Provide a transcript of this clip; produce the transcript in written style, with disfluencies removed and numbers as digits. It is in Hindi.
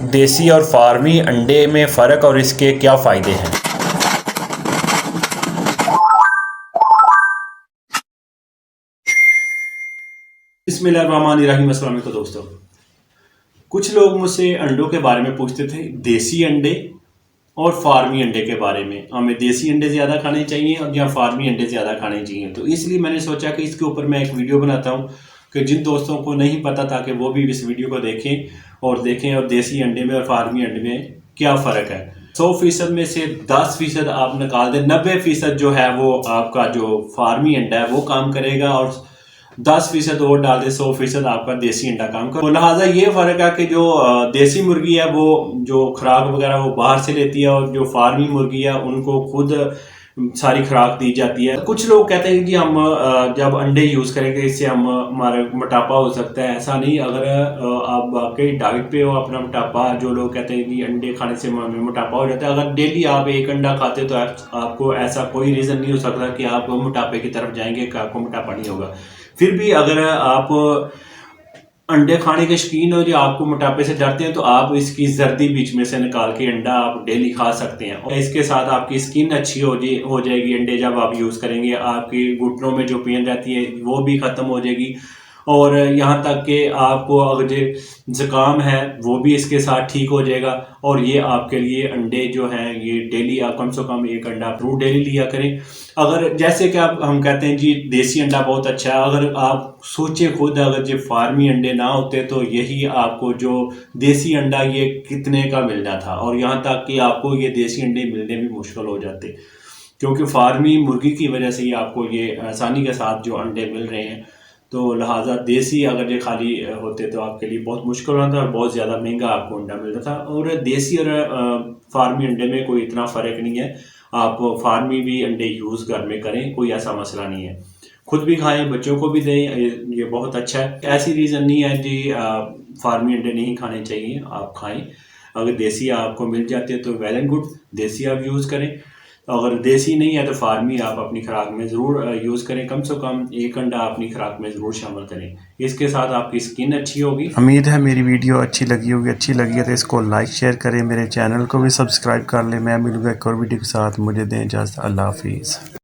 देसी और फार्मी अंडे में फ़र्क और इसके क्या फ़ायदे हैं। बिस्मिल्लाहिर्रहमानिर्रहीम। अस्सलाम वालेकुम दोस्तों, कुछ लोग मुझसे अंडों के बारे में पूछते थे, देसी अंडे और फार्मी अंडे के बारे में। हमें देसी अंडे ज़्यादा खाने चाहिए और या फार्मी अंडे ज़्यादा खाने चाहिए। तो इसलिए मैंने सोचा कि इसके ऊपर मैं एक वीडियो बनाता हूँ कि जिन दोस्तों को नहीं पता था कि वो भी इस वीडियो को देखें और देसी अंडे में और फार्मी अंडे में क्या फ़र्क है। 100% में से 10% आप निकाल दें, 90% जो है वो आपका जो फार्मी अंडा है वो काम करेगा और 10% और डाल दे, 100% आपका देसी अंडा काम कर। तो लिहाजा ये फर्क है कि जो देसी मुर्गी है वो जो खुराक वगैरह वो बाहर से लेती है और जो फार्मी मुर्गी है उनको खुद सारी खुराक दी जाती है। कुछ लोग कहते हैं कि हम जब अंडे यूज़ करेंगे इससे हम हमारा मोटापा हो सकता है। ऐसा नहीं, अगर आप वाकई डाइट पे हो, अपना मोटापा, जो लोग कहते हैं कि अंडे खाने से मोटापा हो जाता है, अगर डेली आप एक अंडा खाते हो तो आपको ऐसा कोई रीज़न नहीं हो सकता कि आप मोटापे की तरफ जाएंगे, कि आपको मोटापा नहीं होगा। फिर भी अगर आप अंडे खाने के शौकीन हो, जो आपको मोटापे से डरते हैं, तो आप इसकी जर्दी बीच में से निकाल के अंडा आप डेली खा सकते हैं और इसके साथ आपकी स्किन अच्छी हो जाएगी। अंडे जब आप यूज़ करेंगे आपकी घुटनों में जो पेन रहती है वो भी ख़त्म हो जाएगी और यहाँ तक कि आपको अगर जो ज़ुकाम है वो भी इसके साथ ठीक हो जाएगा। और ये आपके लिए अंडे जो हैं ये डेली आप कम से कम एक अंडा जरूर डेली लिया करें। अगर जैसे कि आप हम कहते हैं जी देसी अंडा बहुत अच्छा है, अगर आप सोचे खुद, अगर जो फार्मी अंडे ना होते तो यही आपको जो देसी अंडा ये कितने का मिलना था और यहाँ तक कि आपको ये देसी अंडे मिलने भी मुश्किल हो जाते, क्योंकि फार्मी मुर्गी की वजह से ही आपको ये आसानी के साथ जो अंडे मिल रहे हैं। तो लिहाजा देसी अगर ये खाली होते तो आपके लिए बहुत मुश्किल होता और बहुत ज़्यादा महंगा आपको अंडा मिलता था। और देसी और फार्मी अंडे में कोई इतना फ़र्क नहीं है। आप फार्मी भी अंडे यूज़ घर में करें, कोई ऐसा मसला नहीं है। खुद भी खाएं, बच्चों को भी दें, ये बहुत अच्छा है। ऐसी रीज़न नहीं है जी फार्मी अंडे नहीं खाने चाहिए, आप खाएं। अगर देसी आपको मिल जाते हैं तो वेल एंड गुड, देसी आप यूज़ करें। अगर देसी नहीं है तो फार्मी आप अपनी खुराक में ज़रूर यूज़ करें। कम से कम एक अंडा अपनी खुराक में ज़रूर शामिल करें, इसके साथ आपकी स्किन अच्छी होगी। उम्मीद है मेरी वीडियो अच्छी लगी होगी। अच्छी लगी है तो इसको लाइक शेयर करें, मेरे चैनल को भी सब्सक्राइब कर लें। मैं मिलूँगा एक और वीडियो के साथ। मुझे दें इजाज़त। अल्लाह हाफिज़।